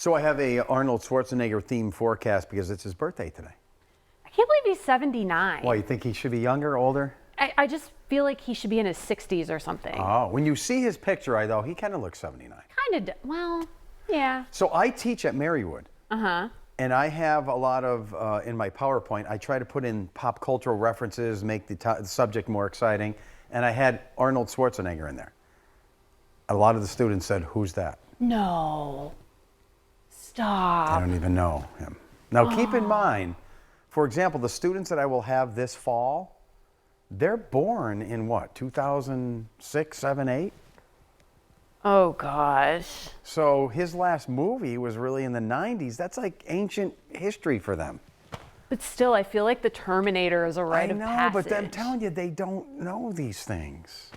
So I have a Arnold Schwarzenegger themed forecast because it's his birthday today. I can't believe he's 79. Why, you think he should be younger, older? I just feel like he should be in his 60s or something. Oh, when you see his picture, though, he kind of looks 79. Kind of, well, yeah. So I teach at Marywood. Uh-huh. And I have a lot of, in my PowerPoint, I try to put in pop cultural references, make the subject more exciting. And I had Arnold Schwarzenegger in there. A lot of the students said, "Who's that?" No. Stop. I don't even know him. Now, keep in mind, for example, the students that I will have this fall, they're born in what, 2006, 7, 8? Oh, gosh. So his last movie was really in the 90s. That's like ancient history for them. But still, I feel like the Terminator is a rite of passage. I know, but I'm telling you, they don't know these things.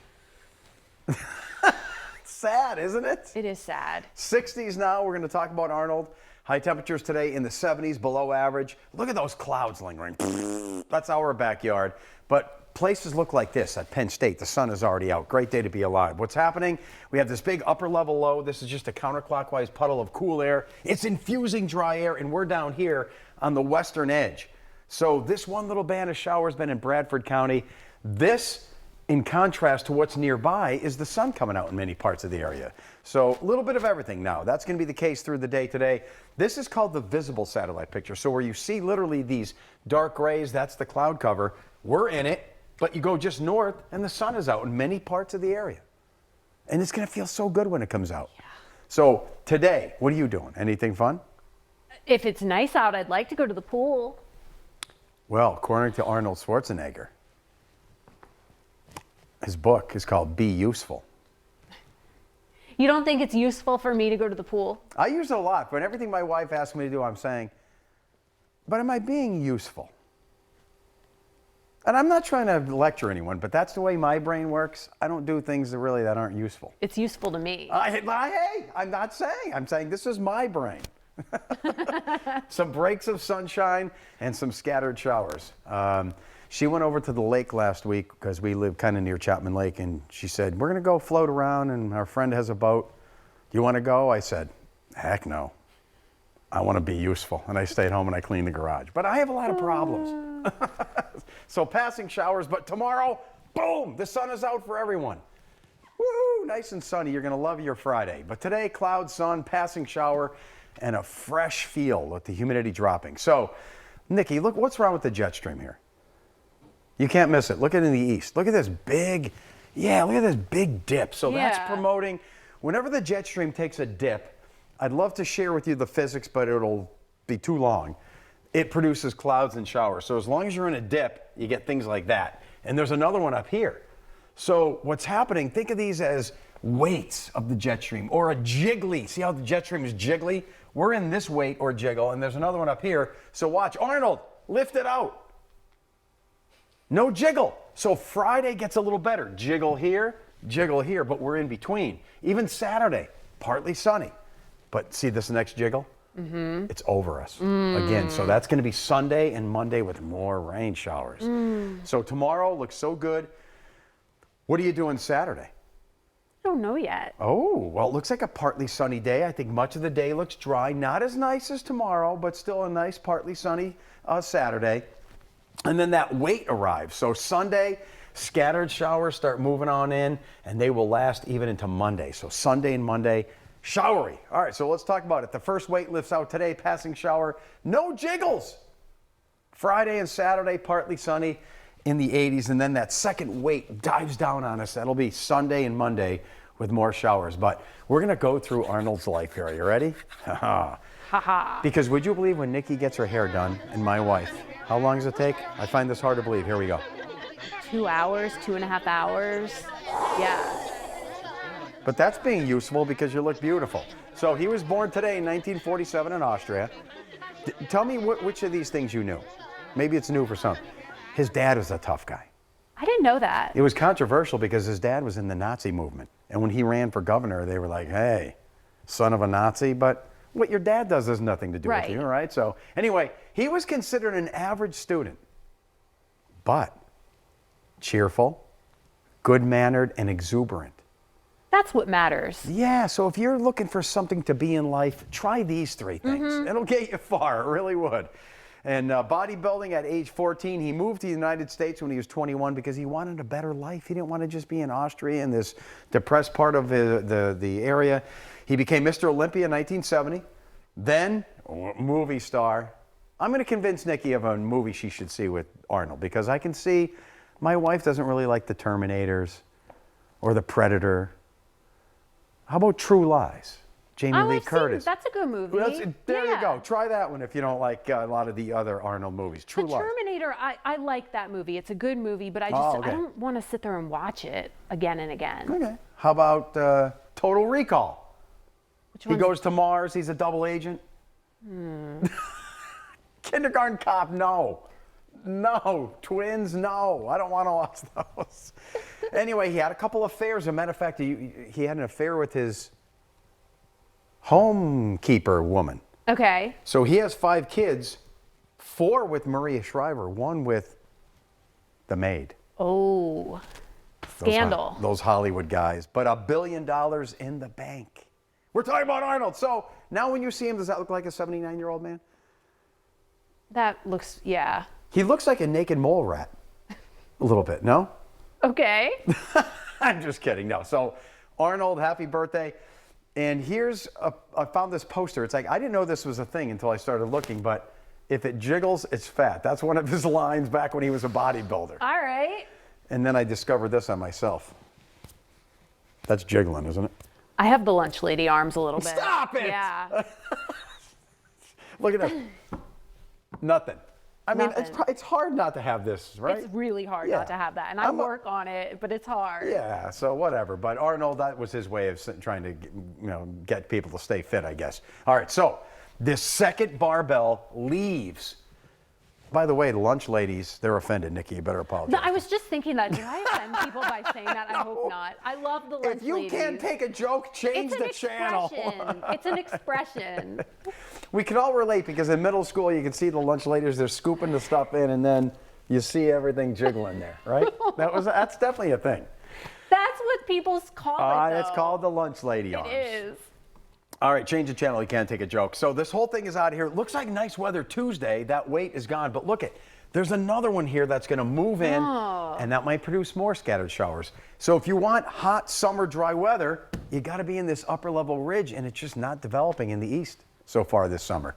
Sad, isn't it? It is sad. 60s now. We're going to talk about Arnold. High temperatures today in the 70s, below average. Look at those clouds lingering. That's our backyard. But places look like this at Penn State. The sun is already out. Great day to be alive. What's happening? We have this big upper level low. This is just a counterclockwise puddle of cool air. It's infusing dry air, and we're down here on the western edge. So this one little band of showers been in Bradford County. This, in contrast to what's nearby, is the sun coming out in many parts of the area. So a little bit of everything now. That's going to be the case through the day today. This is called the visible satellite picture. So where you see literally these dark grays, that's the cloud cover. We're in it, but you go just north and the sun is out in many parts of the area. And it's going to feel so good when it comes out. Yeah. So today, what are you doing? Anything fun? If it's nice out, I'd like to go to the pool. Well, according to Arnold Schwarzenegger, his book is called Be Useful. You don't think it's useful for me to go to the pool? I use it a lot, but everything my wife asks me to do, I'm saying, but am I being useful? And I'm not trying to lecture anyone, but that's the way my brain works. I don't do things that aren't useful. It's useful to me. Hey, I'm not saying. I'm saying this is my brain. Some breaks of sunshine and some scattered showers. She went over to the lake last week because we live kind of near Chapman Lake, and she said, "We're going to go float around, and our friend has a boat. Do you want to go?" I said, "Heck no. I want to be useful." And I stayed home and I cleaned the garage. But I have a lot of problems. So passing showers, but tomorrow, boom, the sun is out for everyone. Woo, nice and sunny. You're going to love your Friday. But today, cloud, sun, passing shower, and a fresh feel with the humidity dropping. So, Nikki, look, what's wrong with the jet stream here? You can't miss it. Look at it in the east. Look at this big, look at this big dip. So that's promoting, whenever the jet stream takes a dip, I'd love to share with you the physics, but it'll be too long. It produces clouds and showers. So as long as you're in a dip, you get things like that. And there's another one up here. So what's happening, think of these as weights of the jet stream, or a jiggly. See how the jet stream is jiggly? We're in this weight or jiggle, and there's another one up here. So watch, Arnold, lift it out. No jiggle. So Friday gets a little better. Jiggle here, but we're in between. Even Saturday, partly sunny. But see this next jiggle? Mm-hmm. It's over us again. So that's going to be Sunday and Monday with more rain showers. So tomorrow looks so good. What are you doing Saturday? I don't know yet. Oh, well, it looks like a partly sunny day. I think much of the day looks dry. Not as nice as tomorrow, but still a nice partly sunny Saturday. And then that weight arrives. So Sunday, scattered showers start moving on in, and they will last even into Monday. So Sunday and Monday, showery. All right, so let's talk about it. The first weight lifts out today, passing shower, no jiggles. Friday and Saturday, partly sunny in the 80s, and then that second weight dives down on us. That'll be Sunday and Monday with more showers. But we're going to go through Arnold's life here. Are you ready? Ha-ha. Because would you believe when Nikki gets her hair done, and my wife, how long does it take? I find this hard to believe. Here we go. 2 hours, 2.5 hours. Yeah. But that's being useful because you look beautiful. So he was born today in 1947 in Austria. Tell me which of these things you knew. Maybe it's new for some. His dad was a tough guy. I didn't know that. It was controversial because his dad was in the Nazi movement. And when he ran for governor, they were like, "Hey, son of a Nazi," but what your dad does has nothing to do with you, right? So anyway, he was considered an average student, but cheerful, good-mannered, and exuberant. That's what matters. Yeah, so if you're looking for something to be in life, try these 3 things. It'll get you far, it really would. And bodybuilding at age 14, he moved to the United States when he was 21 because he wanted a better life. He didn't want to just be in Austria in this depressed part of the area. He became Mr. Olympia in 1970, then movie star. I'm going to convince Nikki of a movie she should see with Arnold because I can see my wife doesn't really like the Terminators or the Predator. How about True Lies? Jamie Lee Curtis. That's a good movie. There you go. Try that one if you don't like a lot of the other Arnold movies. True Lies. The Terminator, I like that movie. It's a good movie, but I don't want to sit there and watch it again and again. Okay. How about Total Recall? Which He goes to Mars. He's a double agent. Kindergarten Cop, no. No. Twins, no. I don't want to watch those. Anyway, he had a couple affairs. As a matter of fact, he had an affair with his homekeeper woman. Okay. So he has 5 kids, 4 with Maria Shriver, 1 with the maid. Oh, scandal. Those Hollywood guys. But $1 billion in the bank. We're talking about Arnold. So now when you see him, does that look like a 79-year-old man? That looks, yeah. He looks like a naked mole rat. A little bit, no? Okay. I'm just kidding. No. So Arnold, happy birthday. And I found this poster. It's like, I didn't know this was a thing until I started looking, but if it jiggles, it's fat. That's one of his lines back when he was a bodybuilder. All right. And then I discovered this on myself. That's jiggling, isn't it? I have the lunch lady arms a little bit. Stop it! Yeah. Look at that. Nothing. I mean, Nothing. it's hard not to have this, right? It's really hard Yeah. not to have that. And I work on it, but it's hard. Yeah, so whatever. But Arnold, that was his way of trying to get people to stay fit, I guess. All right, so this second barbell leaves. By the way, the lunch ladies, they're offended. Nikki, you better apologize. No, I was just thinking that. Did I offend people by saying that? I hope not. I love the lunch If you ladies. can't take a joke, change the channel. It's an expression. We can all relate because in middle school, you can see the lunch ladies, they're scooping the stuff in, and then you see everything jiggling there, right? That's definitely a thing. That's what people call it, though. It's called the lunch lady arms. It is. All right, change the channel. You can't take a joke. So this whole thing is out here. It looks like nice weather Tuesday. That weight is gone. But look there's another one here that's going to move in, and that might produce more scattered showers. So if you want hot summer dry weather, you got to be in this upper level ridge, and it's just not developing in the east so far this summer.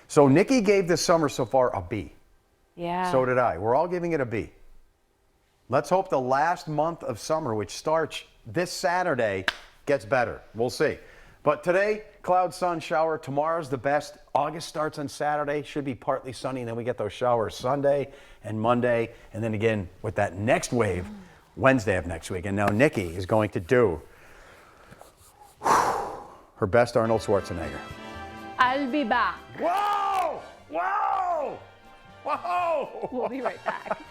So Nikki gave this summer so far a B. Yeah. So did I. We're all giving it a B. Let's hope the last month of summer, which starts this Saturday, gets better. We'll see. But today, cloud, sun, shower. Tomorrow's the best. August starts on Saturday. Should be partly sunny. And then we get those showers Sunday and Monday. And then again with that next wave, Wednesday of next week. And now Nikki is going to do her best Arnold Schwarzenegger. I'll be back. Whoa! Whoa! Whoa! We'll be right back.